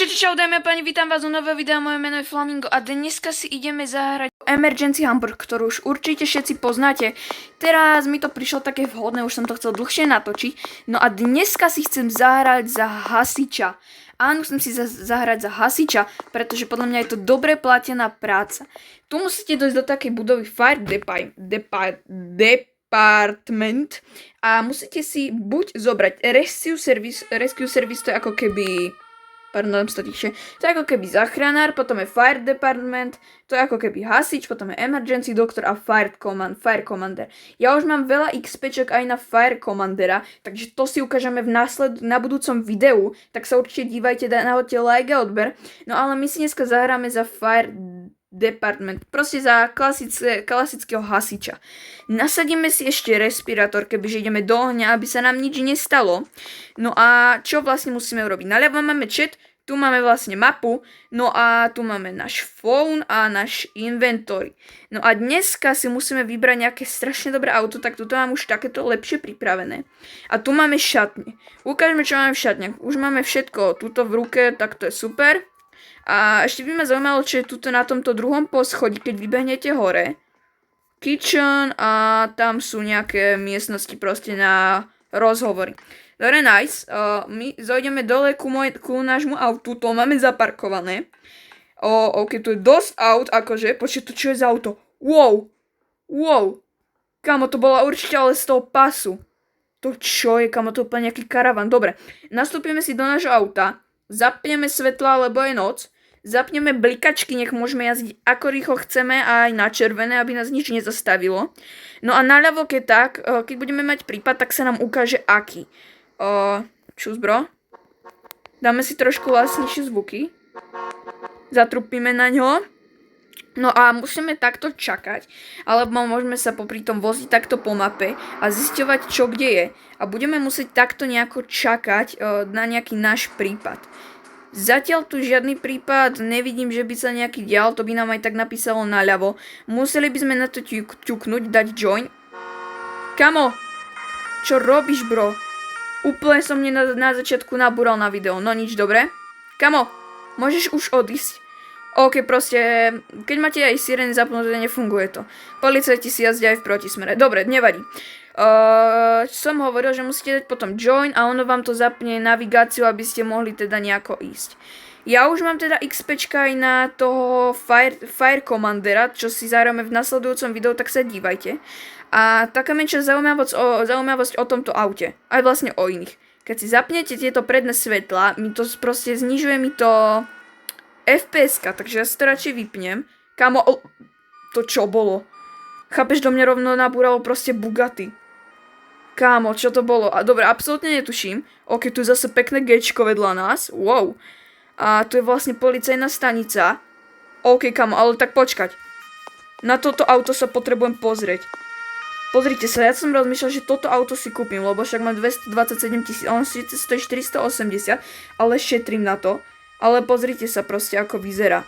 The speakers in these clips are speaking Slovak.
Čau dámy a páni, vítam vás u nového videa, moje meno je Flamingo a dneska si ideme zahrať Emergency Hamburg, ktorú už určite všetci poznáte. Teraz mi to prišlo také vhodné, už som to chcel dlhšie natočiť. No a dneska si chcem zahrať za hasiča. Áno, chcem si zahrať za hasiča, pretože podľa mňa je to dobre platená práca. Tu musíte dojsť do takej budovy Fire Department a musíte si buď zobrať Rescue Service, to je ako keby... Pardon, to je ako keby zachránár, potom je Fire Department, to je ako keby hasič, potom je Emergency Doctor a Fire Commander. Ja už mám veľa XPček aj na Fire Commandera, takže to si ukážeme na budúcom videu, tak sa určite dívajte, nahoďte like a odber. No ale my si dneska zahráme za Fire Department, proste za klasického hasiča. Nasadíme si ešte respirátor, kebyže ideme do ohňa, aby sa nám nič nestalo. No a čo vlastne musíme urobiť? Naľavo máme chat, tu máme vlastne mapu, no a tu máme náš phone a náš inventory. No a dneska si musíme vybrať nejaké strašne dobré auto, tak tuto mám už takéto lepšie pripravené. A tu máme šatne. Ukážeme, čo máme v šatniach. Už máme všetko tuto v ruke, tak to je super. A ešte by ma zaujímalo, čo je tuto na tomto druhom poschodí, keď vybehnete hore. Kitchen a tam sú nejaké miestnosti proste na rozhovory. Dobre, nice. My zojdeme dole ku nášmu autu, to máme zaparkované. Ok, tu je dosť aut, akože, počkej, to čo je za auto? Wow. Kamo, to bola určite ale z toho pasu. To čo je, kamo, to je úplne nejaký karavan. Dobre, nastúpime si do nášho auta. Zapneme svetla, lebo je noc. Zapneme blikačky, nech môžeme jazdiť ako rýchlo chceme aj na červené, aby nás nič nezastavilo. No a naľavo keď budeme mať prípad, tak sa nám ukáže aký. Čus bro. Dáme si trošku hlasnejšie zvuky. Zatrupíme na ňo. No a musíme takto čakať, alebo môžeme sa popri tom voziť takto po mape a zisťovať, čo kde je. A budeme musieť takto nejako čakať na nejaký náš prípad. Zatiaľ tu žiadny prípad, nevidím, že by sa nejaký dial, to by nám aj tak napísalo naľavo. Museli by sme na to ťuknúť, dať join. Kamo, čo robíš, bro? Úplne som mne na začiatku nabúral na video, no nič, dobre? Kamo, môžeš už odísť? Ok, proste, keď máte aj sirény zapnuté, nefunguje to. Policajti si jazdia aj v protismere. Dobre, nevadí. Som hovoril, že musíte dať potom join a ono vám to zapne navigáciu, aby ste mohli teda nejako ísť. Ja už mám teda XPčka aj na toho Fire Commandera, čo si zahráme v nasledujúcom videu, tak sa dívajte. A taká menšia zaujímavosť o tomto aute, aj vlastne o iných. Keď si zapnete tieto predné svetla, mi to proste znižuje mi to FPS-ka, takže ja si to radšej vypnem. Kámo, to čo bolo? Chápeš, do mňa rovno nabúralo proste Bugatti. Kámo, čo to bolo? A dobre, absolútne netuším. Ok, tu je zase pekné Gčko vedľa nás. Wow. A tu je vlastne policajná stanica. Ok, kámo, ale tak počkať. Na toto auto sa potrebujem pozrieť. Pozrite sa, ja som rozmýšľal, že toto auto si kúpim, lebo však mám 227 000, on síce stojí 480, ale šetrím na to. Ale pozrite sa proste, ako vyzerá.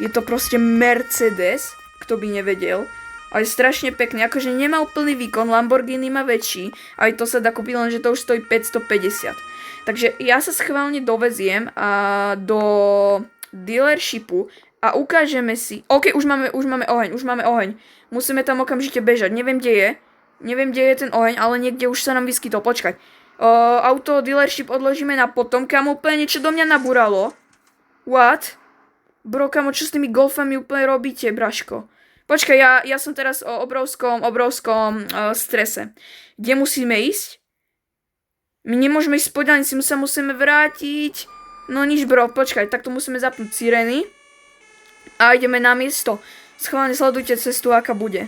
Je to proste Mercedes, kto by nevedel. A je strašne pekný, akože nemá úplný výkon, Lamborghini má väčší, aj to sa dá kúpiť, lenže to už stojí 550. Takže ja sa schválne doveziem do dealershipu a ukážeme si... Ok, už máme oheň. Musíme tam okamžite bežať, neviem, kde je ten oheň, ale niekde už sa nám vyskytol, počkaj. Auto dealership odložíme na potom, kamo, úplne niečo do mňa nabúralo. What? Bro, kamo, čo s tými golfami úplne robíte, braško? Počkaj, ja som teraz o obrovskom strese. Kde musíme ísť? My nemôžeme ísť po diaľnici, my sa musíme vrátiť. No nič, bro, počkaj, takto musíme zapnúť sirény. A ideme na miesto. Schválne sledujte cestu, aká bude.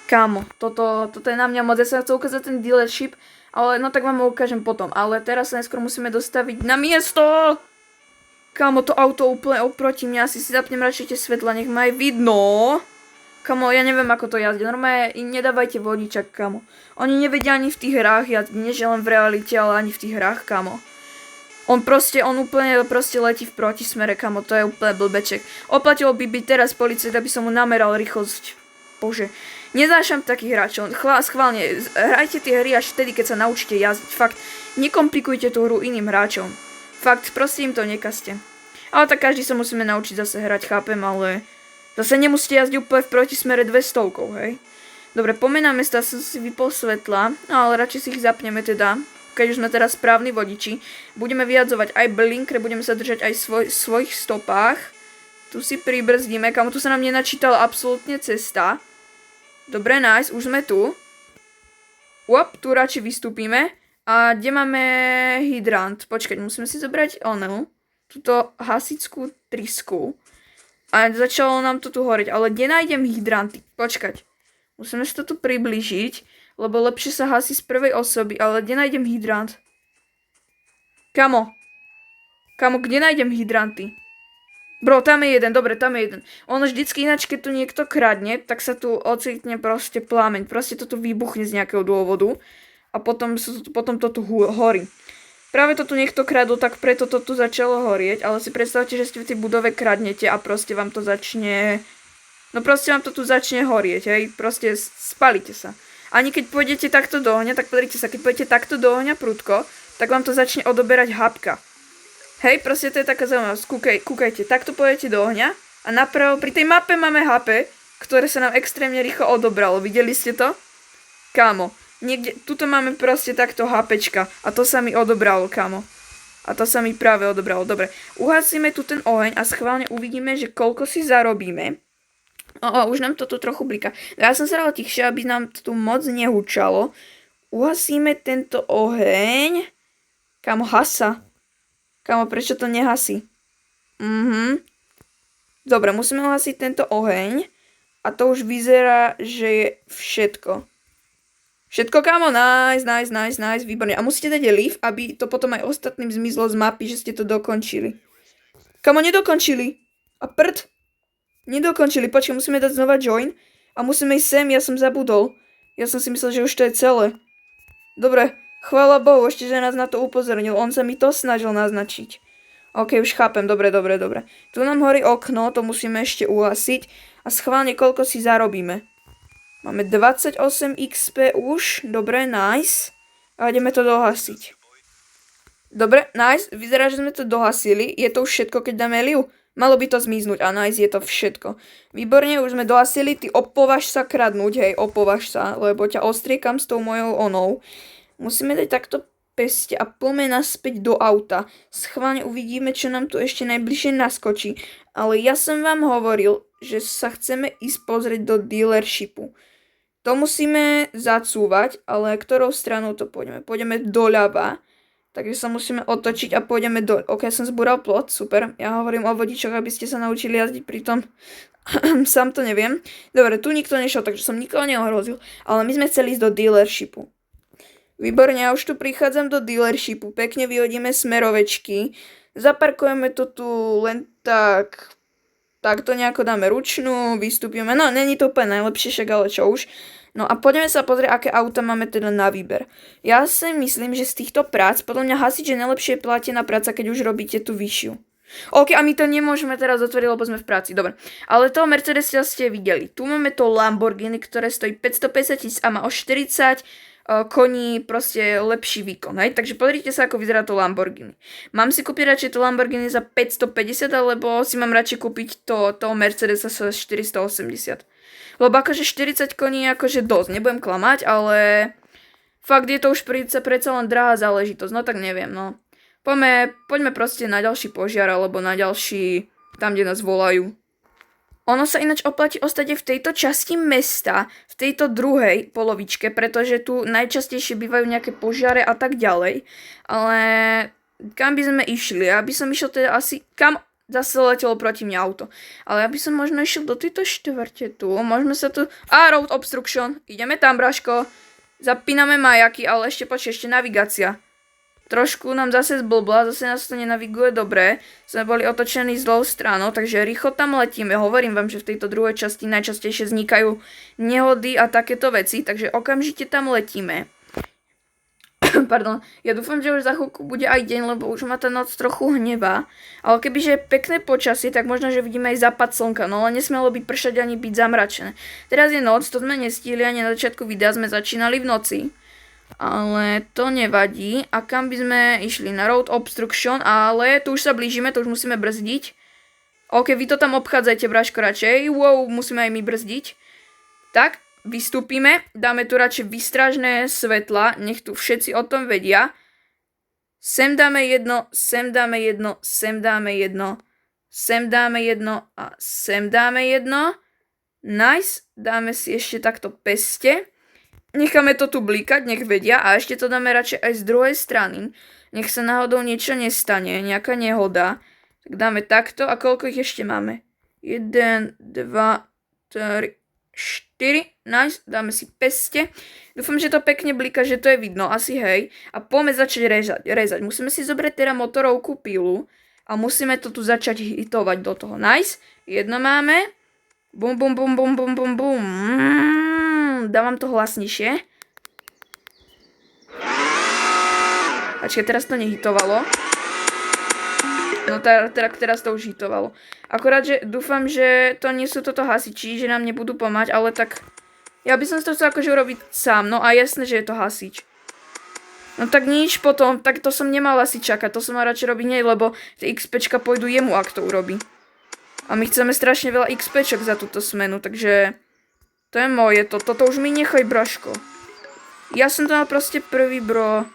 Kámo, toto je na mňa moc, ja sa chcem ukázať ten dealership, ale no tak vám ho ukážem potom. Ale teraz sa neskôr musíme dostaviť na miesto. Kámo, to auto úplne oproti mňa, si zapnem radšej tie svetla, nech ma aj vidno. Kámo, ja neviem, ako to jazdí, normálne nedávajte vodičak, kámo. Oni nevedia ani v tých hrách jazdiť, nie že len v realite, ale ani v tých hrách, kámo. On úplne letí v protismere, kámo, to je úplne blbeček. Oplatilo by byť teraz policajt, aby som mu nameral rýchlosť. Bože, neznášam takých hráčov, schválne, hrajte tie hry až vtedy, keď sa naučíte jazdiť, fakt, nekomplikujte tú hru iným hráčom. Fakt, prosím, to nekazte. Ale tak každý sa musíme naučiť zase hrať, chápem, ale zase nemusíte jazdiť úplne v protismere 200, hej. Dobre, pomenáme sa, som si vypol svetla, ale radšej si ich zapneme teda, keď už sme teraz správni vodiči. Budeme vyjadzovať aj blinkre, budeme sa držať aj svojich stopách. Tu si pribrzdíme, kamo tu sa nám nenačítala absolútne cesta. Dobre, nice, už sme tu. Tu radšej vystúpime. A kde máme hydrant? Počkať, musíme si zobrať túto hasičskú trysku. A začalo nám to tu horeť, ale kde nájdem hydranty? Počkať. Musíme si to tu priblížiť, lebo lepšie sa hasí z prvej osoby, ale kde nájdem hydrant? Kamo, kde nájdem hydranty? Bro, tam je jeden, dobre, tam je jeden. Ono vždycky ináč, keď tu niekto kradne, tak sa tu ocitne proste plámeň. Proste to tu vybuchne z nejakého dôvodu a potom to tu horí. Práve to tu niekto kradol, tak preto to tu začalo horieť, ale si predstavte, že ste v tej budove kradnete a proste vám to začne... No proste vám to tu začne horieť, hej, proste spalíte sa. Ani keď pôjdete takto do ohňa, tak pozrite sa, keď pôjdete takto do ohňa prudko, tak vám to začne odoberať hapka. Hej, proste to je taká zaujímavosť, kúkajte, takto pôjdete do ohňa a napravo pri tej mape máme HP, ktoré sa nám extrémne rýchlo odobralo, videli ste to? Kámo, niekde, tuto máme proste takto HPčka a to sa mi odobralo, kámo. A to sa mi práve odobralo, dobre. Uhasíme tu ten oheň a schválne uvidíme, že koľko si zarobíme. Už nám to tu trochu bliká. Ja som sa dala tichšie, aby nám to tu moc nehučalo. Uhasíme tento oheň. Kámo, hasa. Kámo, prečo to nehasí? Dobre, musíme uhasiť tento oheň. A to už vyzerá, že je všetko. Všetko, kámo, nice, výborne. A musíte dať leave, aby to potom aj ostatným zmizlo z mapy, že ste to dokončili. Kámo, nedokončili. A prd. Nedokončili, počkaj, musíme dať znova join a musíme ísť sem, ja som zabudol. Ja som si myslel, že už to je celé. Dobre, chvála Bohu, ešte že nás na to upozornil, on sa mi to snažil naznačiť. Ok, už chápem, dobre. Tu nám horí okno, to musíme ešte uhasiť a schválne koľko si zarobíme. Máme 28 XP už, dobre, nice. A ideme to dohasiť. Dobre, nice, vyzerá, že sme to dohasili, je to už všetko, keď dáme liu. Malo by to zmiznúť a nice, je to všetko. Výborne, už sme dohasili, ty opovaž sa kradnúť, hej, opovaž sa, lebo ťa ostriekam s tou mojou onou. Musíme dať takto peste a poďme naspäť do auta. Schválne uvidíme, čo nám tu ešte najbližšie naskočí. Ale ja som vám hovoril, že sa chceme ísť pozrieť do dealershipu. To musíme zacúvať, ale ktorou stranou to pôjdeme? Pôjdeme doľava. Takže sa musíme otočiť a pôjdeme do... Ok, som zbúral plot, super. Ja hovorím o vodičoch, aby ste sa naučili jazdiť, pritom sám to neviem. Dobre, tu nikto nešiel, takže som nikoho neohrozil. Ale my sme chceli ísť do dealershipu. Výborne, ja už tu prichádzam do dealershipu. Pekne vyhodíme smerovečky. Zaparkujeme to tu len tak... Takto nejako dáme ručnú, vystúpime. No, není to úplne najlepšie, však ale čo už. No a poďme sa pozrieť, aké auta máme teda na výber. Ja si myslím, že z týchto prác, podľa mňa hasič je najlepšie platená práca, keď už robíte tú vyššiu. Ok, a my to nemôžeme teraz otvoriť, lebo sme v práci, dobre. Ale toho Mercedesa ste videli. Tu máme to Lamborghini, ktoré stojí 550 000 a má o 40 koní proste lepší výkon, hej? Takže pozrite sa, ako vyzerá to Lamborghini. Mám si kúpiť radšej to Lamborghini za 550, alebo si mám radšej kúpiť toho Mercedesa za 480. Lebo akože 40 koní je akože dosť, nebudem klamať, ale fakt je to už predsa len drahá záležitosť, no tak neviem, no. Poďme proste na ďalší požiar, alebo na ďalší, tam, kde nás volajú. Ono sa ináč oplatí ostať v tejto časti mesta, v tejto druhej polovičke, pretože tu najčastejšie bývajú nejaké požiare a tak ďalej. Ale kam by sme išli? Ja by som išiel teda asi... Kam? Zase letelo proti mňa auto. Ale ja by som možno išiel do tejto štvrte tu. Môžeme sa tu... road obstruction. Ideme tam, Braško. Zapíname majaky, ale ešte navigácia. Trošku nám zase zblbla, zase nás to nenaviguje dobre. Sme boli otočení zlou stranou, takže rýchlo tam letíme. Hovorím vám, že v tejto druhej časti najčastejšie vznikajú nehody a takéto veci, takže okamžite tam letíme. Pardon, ja dúfam, že už za chvíľku bude aj deň, lebo už ma tá noc trochu hnevá. Ale kebyže je pekné počasie, tak možno, že vidíme aj západ slnka, no ale nesmelo by pršať ani byť zamračené. Teraz je noc, to sme nestihli, ani na začiatku videa sme začínali v noci. Ale to nevadí. A kam by sme išli? Na road obstruction, ale tu už sa blížime, to už musíme brzdiť. OK, vy to tam obchádzajte, Braško, radšej. Wow, musíme aj my brzdiť. Tak, vystúpime, dáme tu radšej výstražné svetla, nech tu všetci o tom vedia. Sem dáme jedno, sem dáme jedno, sem dáme jedno, sem dáme jedno a sem dáme jedno. Nice, dáme si ešte takto peste. Necháme to tu blikať, nech vedia a ešte to dáme radšej aj z druhej strany. Nech sa náhodou niečo nestane, nejaká nehoda. Tak dáme takto a koľko ich ešte máme? 1, 2, 3, 4. Nice, dáme si peste. Dúfam, že to pekne blika, že to je vidno, asi hej. A poďme začať rezať. Musíme si zobrať teda motorovku pilu a musíme to tu začať hitovať do toho. Nice, jedno máme. Bum, bum, bum, bum, bum, bum, bum. Dávam to hlasnejšie. Počkej, teraz to nehitovalo. No teraz to už hitovalo. Akorát, že dúfam, že to nie sú toto hasiči, že nám nebudú pomáhať, ale tak... Ja by som to chcel akože urobiť sám, no a jasné, že je to hasič. No tak nič potom, tak to som nemal asi čakať, to som mal radšej robiť nej, lebo tie XPčka pôjdu jemu, ak to urobí. A my chceme strašne veľa XPčok za túto smenu, takže... To je moje, toto už mi nechaj, Braško. Ja som to mal proste prvý, bro.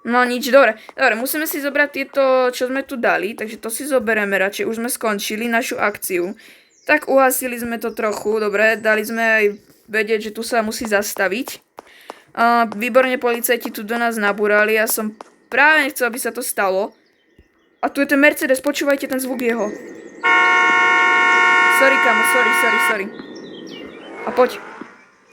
No nič, dobre, musíme si zobrať tieto, čo sme tu dali, takže to si zoberieme radšej, už sme skončili našu akciu. Tak uhasili sme to trochu, dobre, dali sme aj vedieť, že tu sa musí zastaviť. Výborne, policajti tu do nás nabúrali, ja som práve nechcel, aby sa to stalo. A tu je ten Mercedes, počúvajte ten zvuk jeho. Sorry, kamo, sorry. A poď.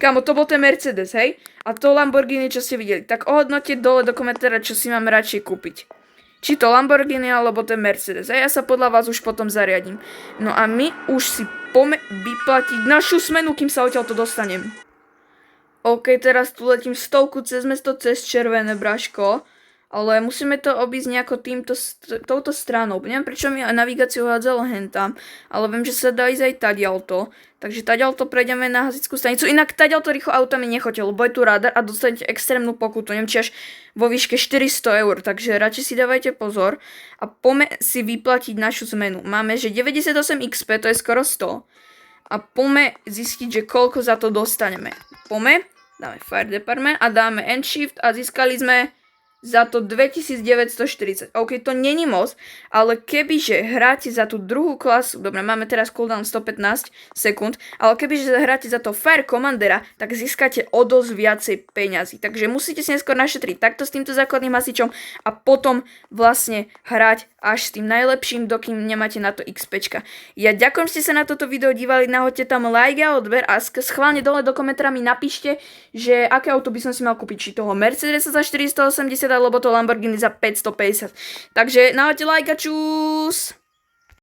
Kamo, to bol ten Mercedes, hej? A to Lamborghini, čo ste videli. Tak ohodnote dole do komentára, čo si máme radšej kúpiť. Či to Lamborghini, alebo ten Mercedes. A ja sa podľa vás už potom zariadím. No a my už si vyplatiť našu smenu, kým sa odtiaľ to dostanem. OK, teraz tu letím 100 cez mesto, cez červené, Braško. Ale musíme to obísť nejako touto stranou. Neviem, prečo mi navigáciu hádzalo hentam, ale viem, že sa dá ísť aj tadiaľto. Takže tadiaľto prejdeme na hasičskú stanicu. Inak tadiaľto rýchlo autami nechoďte, lebo je tu radar a dostanete extrémnu pokutu. Neviem, či až vo výške 400 eur. Takže radšej si dávajte pozor a poďme si vyplatiť našu zmenu. Máme, že 98 XP, to je skoro 100. A poďme zistiť, že koľko za to dostaneme. Poďme, dáme Fire Department a dáme End Shift a získali sme za to 2940. OK, to není moc, ale kebyže hráte za tú druhú klasu, dobre, máme teraz cooldown 115 sekúnd, ale kebyže hráte za to Fire Commandera, tak získate o dosť viacej peňazí. Takže musíte si neskôr našetriť takto s týmto základným hasičom a potom vlastne hrať až s tým najlepším, dokým nemáte na to XPčka. Ja ďakujem, že ste sa na toto video dívali, nahoďte tam like a odber a schválne dole do komentára mi napíšte, že aké auto by som si mal kúpiť, či toho Mercedesa za 480 alebo to Lamborghini za 550. Takže nahoďte like a čus!